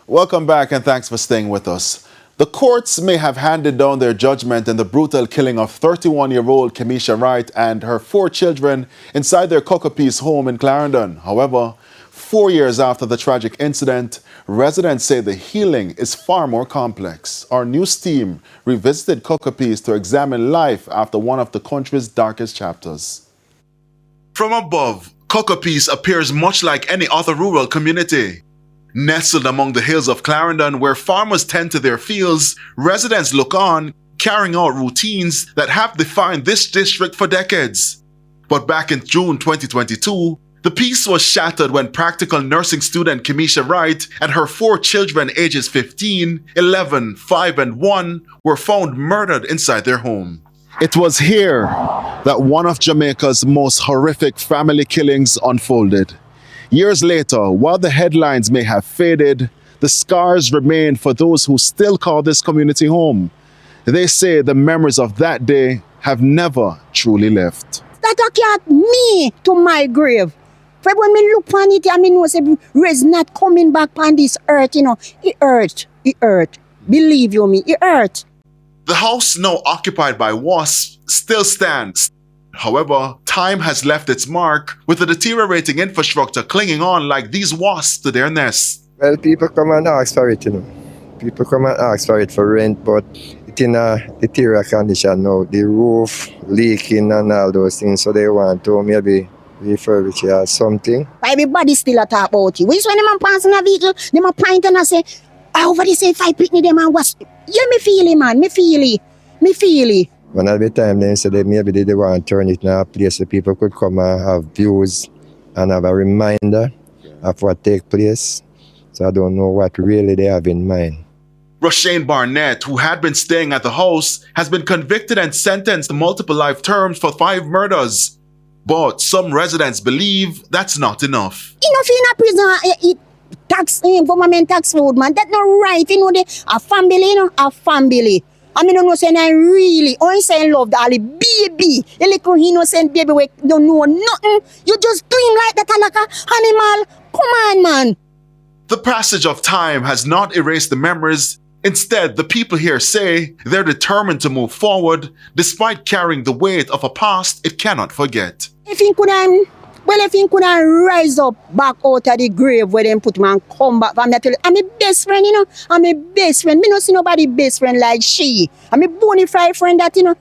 Welcome back and thanks for staying with us. The courts may have handed down their judgment in the brutal killing of 31-year-old Kimesha Wright and her 4 children inside their Cocopiece home in Clarendon. However, 4 years after the tragic incident, residents say the healing is far more complex. Our news team revisited Cocopiece to examine life after one of the country's darkest chapters. From above, Cocopiece appears much like any other rural community. Nestled among the hills of Clarendon, where farmers tend to their fields, residents look on, carrying out routines that have defined this district for decades. But back in June 2022, the peace was shattered when practical nursing student Kimesha Wright and her 4 children ages 15, 11, 5 and 1 were found murdered inside their home. It was here that one of Jamaica's most horrific family killings unfolded. Years later, while the headlines may have faded, the scars remain for those who still call this community home. They say the memories of that day have never truly left. That cat me to my grave. For when me look on it, I mean, no say raise not coming back on this earth, you know. It hurt. Believe you me, it hurt. The house, now occupied by wasps, still stands. However, time has left its mark, with the deteriorating infrastructure clinging on like these wasps to their nests. Well, people come and ask for it, you know. People come and ask for it for rent, but it's in a deteriorating condition now. The roof leaking and all those things, so they want to maybe refurbish it or something. Everybody still a talk about it. When them pass in a vehicle, them a point and I say, over there say 5 picnic them and wasp. Yeah, me feel it, man. Me feel it. When at the time they said that maybe they want to turn it in a place where people could come and have views and have a reminder of what take place. So I don't know what really they have in mind. Roshane Barnett, who had been staying at the house, has been convicted and sentenced to multiple life terms for 5 murders. But some residents believe that's not enough. Enough in a prison, government tax road, man. That's not right, you know. A family. I mean, don't know saying I really, I say love the Ali baby. A little innocent baby we don't know nothing. You just do him like that like a animal. Come on, man. The passage of time has not erased the memories. Instead, the people here say they're determined to move forward despite carrying the weight of a past it cannot forget. If he could rise up back out of the grave where them put me and come back from that, I'm my best friend, you know. I'm my best friend. Me no see nobody best friend like she. I'm a bona fide friend that, you know.